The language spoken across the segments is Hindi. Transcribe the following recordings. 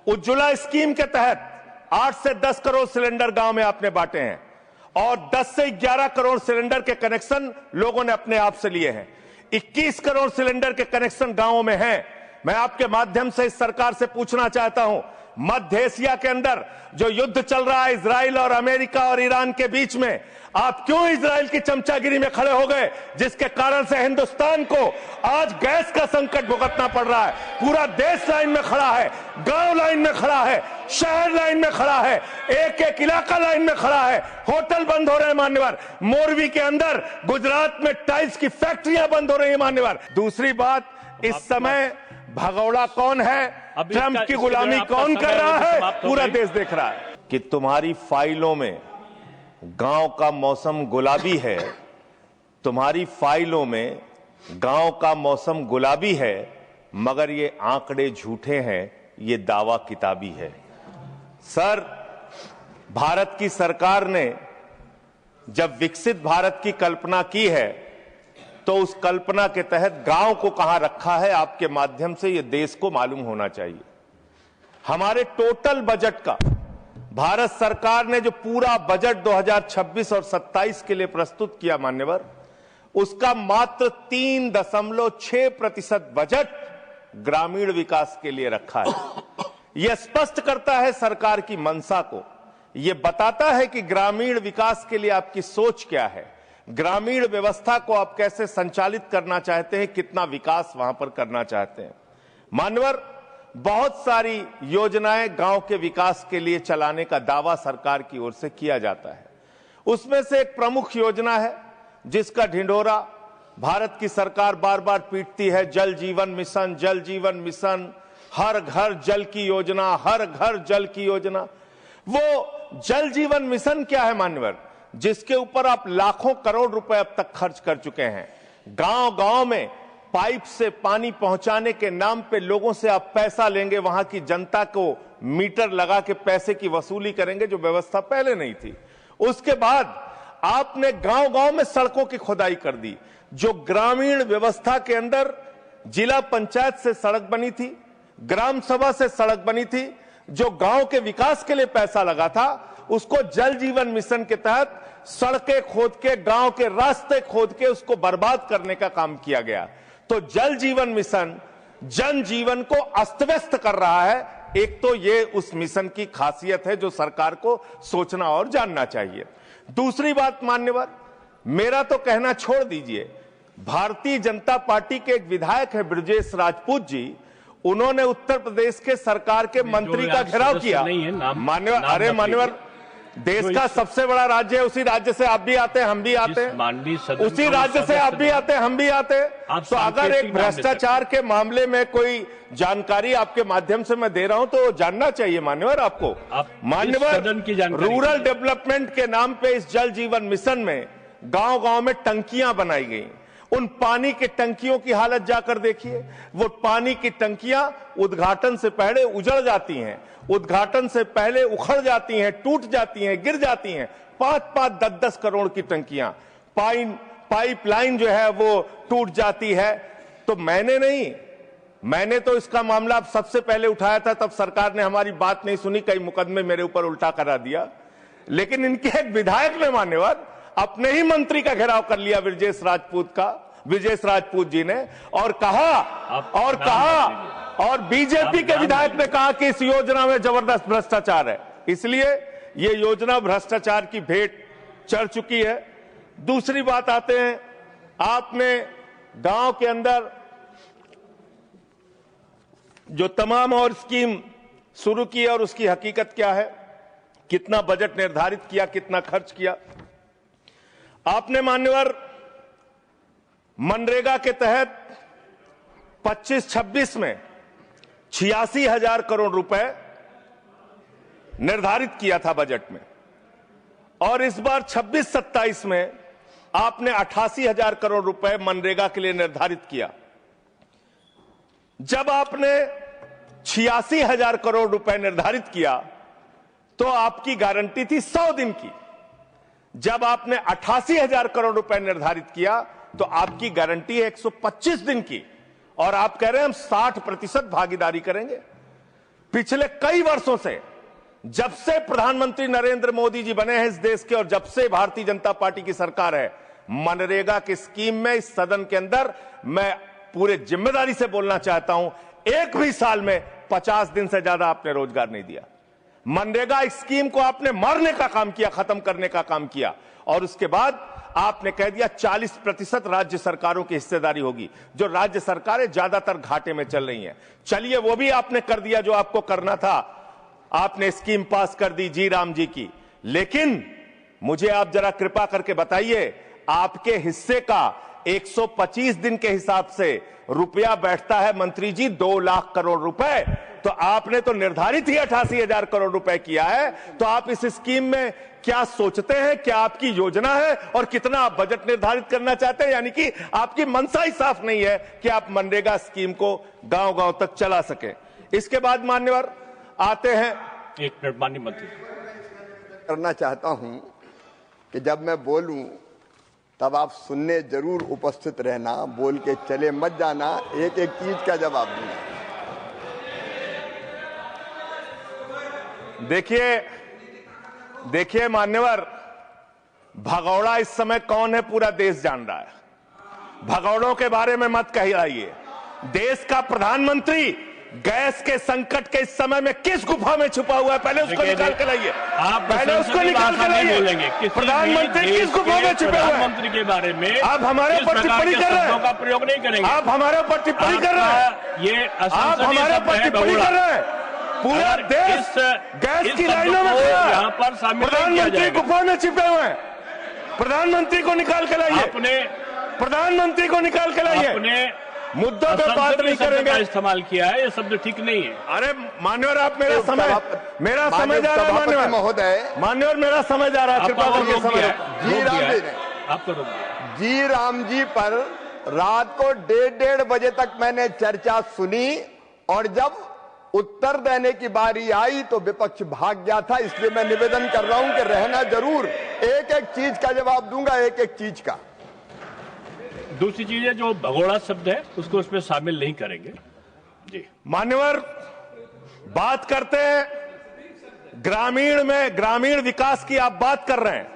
उज्ज्वला स्कीम के तहत 8 से 10 करोड़ सिलेंडर गांव में आपने बांटे हैं और 10 से 11 करोड़ सिलेंडर के कनेक्शन लोगों ने अपने आप से लिए हैं। 21 करोड़ सिलेंडर के कनेक्शन गांवों में हैं। मैं आपके माध्यम से इस सरकार से पूछना चाहता हूं, मध्य एशिया के अंदर जो युद्ध चल रहा है इजराइल और अमेरिका और ईरान के बीच में, आप क्यों इजराइल की चमचागिरी में खड़े हो गए, जिसके कारण से हिंदुस्तान को आज गैस का संकट भुगतना पड़ रहा है। पूरा देश लाइन में खड़ा है, गांव लाइन में खड़ा है, शहर लाइन में खड़ा है, एक एक इलाका लाइन में खड़ा है। होटल बंद हो रहे हैं मान्यवर, मोरवी के अंदर गुजरात में टाइल्स की फैक्ट्रियां बंद हो रही है मान्यवर। दूसरी बात, इस समय भगौड़ा कौन है, ट्रंप की गुलामी कौन कर रहा है, पूरा देश देख रहा है कि तुम्हारी फाइलों में गांव का मौसम गुलाबी है, तुम्हारी फाइलों में गांव का मौसम गुलाबी है, मगर ये आंकड़े झूठे हैं, ये दावा किताबी है। सर, भारत की सरकार ने जब विकसित भारत की कल्पना की है तो उस कल्पना के तहत गांव को कहां रखा है, आपके माध्यम से यह देश को मालूम होना चाहिए। हमारे टोटल बजट का भारत सरकार ने जो पूरा बजट 2026 और 27 के लिए प्रस्तुत किया मान्यवर, उसका मात्र 3.6% बजट ग्रामीण विकास के लिए रखा है। यह स्पष्ट करता है सरकार की मंशा को, यह बताता है कि ग्रामीण विकास के लिए आपकी सोच क्या है, ग्रामीण व्यवस्था को आप कैसे संचालित करना चाहते हैं, कितना विकास वहां पर करना चाहते हैं। मान्यवर, बहुत सारी योजनाएं गांव के विकास के लिए चलाने का दावा सरकार की ओर से किया जाता है। उसमें से एक प्रमुख योजना है जिसका ढिंढोरा भारत की सरकार बार बार पीटती है, जल जीवन मिशन, जल जीवन मिशन, हर घर जल की योजना, हर घर जल की योजना। वो जल जीवन मिशन क्या है मान्यवर, जिसके ऊपर आप लाखों करोड़ रुपए अब तक खर्च कर चुके हैं। गांव गांव में पाइप से पानी पहुंचाने के नाम पे लोगों से आप पैसा लेंगे, वहां की जनता को मीटर लगा के पैसे की वसूली करेंगे, जो व्यवस्था पहले नहीं थी। उसके बाद आपने गांव गांव में सड़कों की खुदाई कर दी। जो ग्रामीण व्यवस्था के अंदर जिला पंचायत से सड़क बनी थी, ग्राम सभा से सड़क बनी थी, जो गांव के विकास के लिए पैसा लगा था, उसको जल जीवन मिशन के तहत सड़कें खोद के, गांव के रास्ते खोद के उसको बर्बाद करने का काम किया गया। तो जल जीवन मिशन जन जीवन को अस्त व्यस्त कर रहा है। एक तो ये उस मिशन की खासियत है जो सरकार को सोचना और जानना चाहिए। दूसरी बात मान्यवर, मेरा तो कहना छोड़ दीजिए, भारतीय जनता पार्टी के एक विधायक है ब्रजेश राजपूत जी, उन्होंने उत्तर प्रदेश के सरकार के मंत्री का घेराव किया। मान्यवर, अरे मान्यवर, देश का सबसे बड़ा राज्य है, उसी राज्य से आप भी आते हैं, हम भी आते हैं, उसी राज्य से आप भी आते हैं, हम भी आते हैं। तो अगर एक भ्रष्टाचार के मामले में कोई जानकारी आपके माध्यम से मैं दे रहा हूं तो जानना चाहिए मान्यवर आपको। मान्यवर, रूरल डेवलपमेंट के नाम पे इस जल जीवन मिशन में गांव गांव में टंकियां बनाई गई। उन पानी की टंकियों की हालत जाकर देखिए। वो पानी की टंकियां उद्घाटन से पहले उजड़ जाती हैं, उद्घाटन से पहले उखड़ जाती हैं, टूट जाती हैं, गिर जाती हैं। 5-5, 10-10 करोड़ की टंकियां, पाइपलाइन जो है वो टूट जाती है। तो मैंने तो इसका मामला अब सबसे पहले उठाया था, तब सरकार ने हमारी बात नहीं सुनी, कई मुकदमे मेरे ऊपर उल्टा करा दिया। लेकिन इनके एक विधायक ने मान्यवर अपने ही मंत्री का घेराव कर लिया, ब्रजेश राजपूत जी ने, और कहा और बीजेपी के विधायक ने कहा कि इस योजना में जबरदस्त भ्रष्टाचार है। इसलिए ये योजना भ्रष्टाचार की भेंट चढ़ चुकी है। दूसरी बात आते हैं, आपने गांव के अंदर जो तमाम और स्कीम शुरू की और उसकी हकीकत क्या है, कितना बजट निर्धारित किया, कितना खर्च किया। आपने मान्यवर मनरेगा के तहत 25-26 में 86,000 करोड़ रुपए निर्धारित किया था बजट में, और इस बार 26-27 में आपने 88,000 करोड़ रुपए मनरेगा के लिए निर्धारित किया। जब आपने 86,000 करोड़ रुपए निर्धारित किया तो आपकी गारंटी थी 100 दिन की। जब आपने 88,000 करोड़ रुपए निर्धारित किया तो आपकी गारंटी है 125 दिन की, और आप कह रहे हैं हम 60% भागीदारी करेंगे। पिछले कई वर्षों से, जब से प्रधानमंत्री नरेंद्र मोदी जी बने हैं इस देश के और जब से भारतीय जनता पार्टी की सरकार है, मनरेगा की स्कीम में इस सदन के अंदर मैं पूरे जिम्मेदारी से बोलना चाहता हूं, एक भी साल में 50 दिन से ज्यादा आपने रोजगार नहीं दिया। मनरेगा स्कीम को आपने मारने का काम किया, खत्म करने का काम किया, और उसके बाद आपने कह दिया 40% राज्य सरकारों की हिस्सेदारी होगी। जो राज्य सरकारें ज्यादातर घाटे में चल रही हैं, चलिए वो भी आपने कर दिया जो आपको करना था, आपने स्कीम पास कर दी जी राम जी की। लेकिन मुझे आप जरा कृपा करके बताइए, आपके हिस्से का 125 दिन के हिसाब से रुपया बैठता है मंत्री जी 2 लाख करोड़ रुपए, तो आपने तो निर्धारित ही 88,000 करोड़ रुपए किया है। तो आप इस स्कीम में क्या सोचते हैं, क्या आपकी योजना है और कितना आप बजट निर्धारित करना चाहते हैं? यानी कि आपकी मंशा ही साफ नहीं है कि आप मनरेगा स्कीम को गांव-गांव तक चला सके। इसके बाद मान्यवर आते हैं, एक मिनट माननीय मंत्री करना चाहता हूं कि जब मैं बोलूं तब आप सुनने जरूर उपस्थित रहना, बोल के चले मत जाना, एक एक चीज का जवाब दूंगा। देखिए मान्यवर, भगौड़ा इस समय कौन है पूरा देश जान रहा है। भगौड़ों के बारे में मत कहिए। देश का प्रधानमंत्री गैस के संकट के इस समय में किस गुफा में छुपा हुआ है, पहले उसको निकाल के लाइए। पहले उसको निकाल के लाइए। प्रधानमंत्री किस गुफा में छुपे हुए हैं? प्रधानमंत्री के बारे में आप हमारे ऊपर टिप्पणी कर रहे हैं, का प्रयोग नहीं करेंगे। आप हमारे ऊपर टिप्पणी कर रहे हैं, ये आप हमारे ऊपर टिप्पणी कर रहे हैं। पूरा देश गैस की लाइनों में खड़ा है, यहाँ पर प्रधानमंत्री गुफा में छिपे हुए हैं। प्रधानमंत्री को निकाल के लाइए, प्रधानमंत्री को निकाल के लाइए। मुद्दों पे बात नहीं करेंगे। इस्तेमाल किया है, ये शब्द ठीक नहीं है। अरे मान्यवर, आप मेरा समय जा रहा है मान्यवर महोदय, मान्यवर मेरा समय जा रहा है, कृपा करके समय। जी राम जी ने आपको जी राम जी पर रात को 1:30 बजे तक मैंने चर्चा सुनी, और जब उत्तर देने की बारी आई तो विपक्ष भाग गया था। इसलिए मैं निवेदन कर रहा हूं कि रहना जरूर, एक एक चीज का जवाब दूंगा, एक एक चीज का। दूसरी चीज है, जो भगोड़ा शब्द है उसको उसमें शामिल नहीं करेंगे। जी मान्यवर, बात करते हैं ग्रामीण विकास की आप बात कर रहे हैं।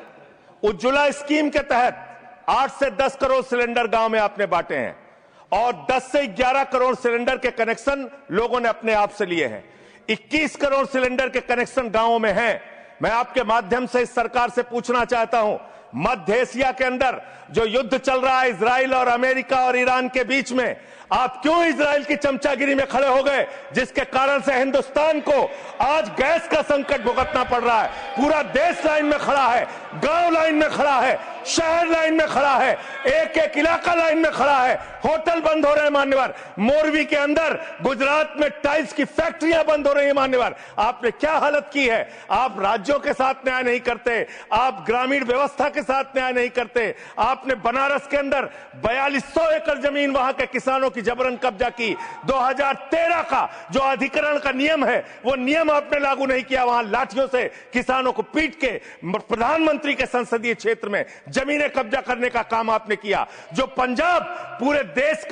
उज्ज्वला स्कीम के तहत 8 से 10 करोड़ सिलेंडर गांव में आपने बांटे हैं, और 10 से 11 करोड़ सिलेंडर के कनेक्शन लोगों ने अपने आप से लिए हैं। 21 करोड़ सिलेंडर के कनेक्शन गांवों में हैं। मैं आपके माध्यम से इस सरकार से पूछना चाहता हूं, मध्य एशिया के अंदर जो युद्ध चल रहा है इजराइल और अमेरिका और ईरान के बीच में, आप क्यों इजराइल की चमचागिरी में खड़े हो गए, जिसके कारण से हिंदुस्तान को आज गैस का संकट भुगतना पड़ रहा है। पूरा देश लाइन में खड़ा है, गांव लाइन में खड़ा है, शहर लाइन में खड़ा है, एक एक इलाका लाइन में खड़ा है। होटल बंद हो रहे हैं मान्यवर, मोरवी के अंदर गुजरात में टाइल्स की फैक्ट्रियां बंद हो रही है मान्यवर। आपने क्या हालत की है। आप राज्यों के साथ न्याय नहीं करते, आप ग्रामीण व्यवस्था के साथ न्याय नहीं करते। आपने बनारस के अंदर 4200 एकड़ जमीन वहां के किसानों की जबरन कब्जा की। 2013 का जो अधिकरण का नियम है, वो नियम आपने लागू नहीं किया। वहां लाठियों से किसानों को पीट के प्रधानमंत्री के संसदीय क्षेत्र में जमीनें कब्जा करने का काम आपने किया। जो पंजाब पूरे देश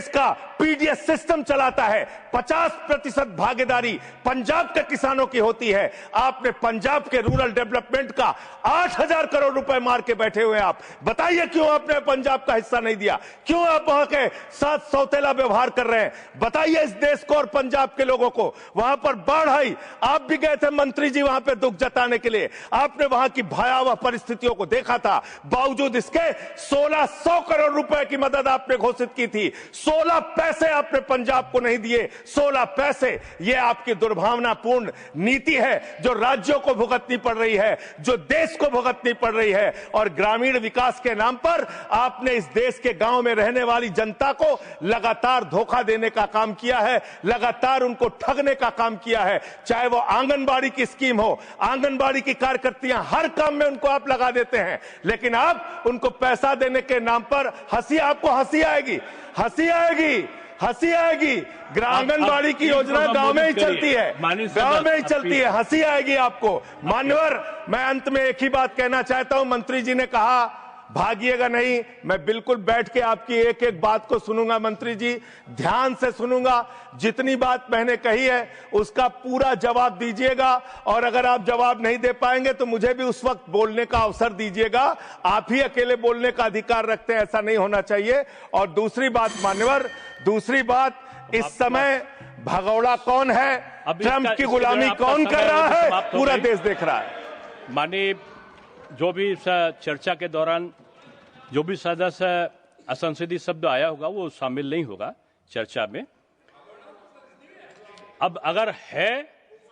का पीडीएस सिस्टम चलाता है, 50% भागीदारी पंजाब के किसानों की होती है। आपने पंजाब के रूरल डेवलपमेंट का 8,000 करोड़ रुपए मार के बैठे हुए। आप बताइए क्यों आपने पंजाब का हिस्सा नहीं दिया, क्यों आप वहां के साथ सौतेला व्यवहार कर रहे हैं। बताइए इस देश को और पंजाब के लोगों को। वहां पर बाढ़ आई, आप भी गए थे मंत्री जी वहां पे दुख जताने के लिए। आपने वहां की भयावह परिस्थितियों को देखा था, बावजूद इसके 1600 करोड़ रुपए की मदद आपने घोषित की थी। 16 पैसे आपने पंजाब को नहीं दिए, 16 पैसे। यह आपकी दुर्भावनापूर्ण नीति है जो राज्यों को भुगतनी पड़ रही है, जो देश को भुगतनी पड़ रही है। और ग्रामीण विकास के नाम पर आपने इस देश के गांव में रहने वाली जनता को लगातार धोखा देने का काम किया है, लगातार उनको ठगने का काम किया है। चाहे वो आंगनबाड़ी की स्कीम हो, आंगनबाड़ी की कार्यकर्तियां, हर काम में उनको आप लगा देते हैं, लेकिन आप उनको पैसा देने के नाम पर आपको हंसी आएगी, हंसी आएगी, हंसी आएगी। आंगनबाड़ी की योजना गांव में ही चलती है, गांव में ही चलती है, हंसी आएगी आपको। मान्यवर, मैं अंत में एक ही बात कहना चाहता हूं। मंत्री जी ने कहा भागिएगा नहीं। मैं बिल्कुल बैठ के आपकी एक एक बात को सुनूंगा मंत्री जी, ध्यान से सुनूंगा। जितनी बात मैंने कही है उसका पूरा जवाब दीजिएगा, और अगर आप जवाब नहीं दे पाएंगे तो मुझे भी उस वक्त बोलने का अवसर दीजिएगा। आप ही अकेले बोलने का अधिकार रखते हैं, ऐसा नहीं होना चाहिए। और दूसरी बात मान्यवर, दूसरी बात, इस समय भगौड़ा कौन है, ट्रंप की गुलामी कौन कर रहा है, पूरा देश देख रहा है। माननीय, जो भी इस चर्चा के दौरान जो भी सदस्य असंसदीय शब्द आया होगा वो शामिल नहीं होगा चर्चा में। अब अगर है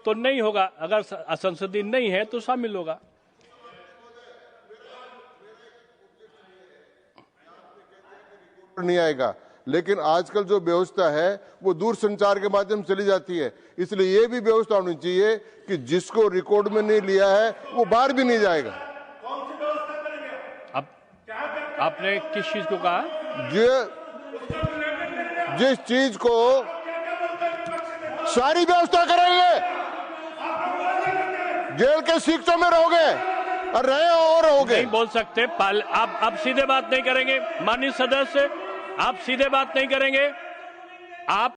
तो नहीं होगा, अगर असंसदीय नहीं है तो शामिल होगा। नहीं आएगा, लेकिन आजकल जो व्यवस्था है वो दूर संचार के माध्यम से चली जाती है, इसलिए ये भी व्यवस्था होनी चाहिए कि जिसको रिकॉर्ड में नहीं लिया है वो बाहर भी नहीं जाएगा। अब आपने किस चीज को कहा? जिस चीज को सारी व्यवस्था करेंगे, जेल के शिक्षों में रहोगे और रहे और रहोगे। नहीं बोल सकते, आप सीधे बात नहीं करेंगे माननीय सदस्य, आप सीधे बात नहीं करेंगे। आप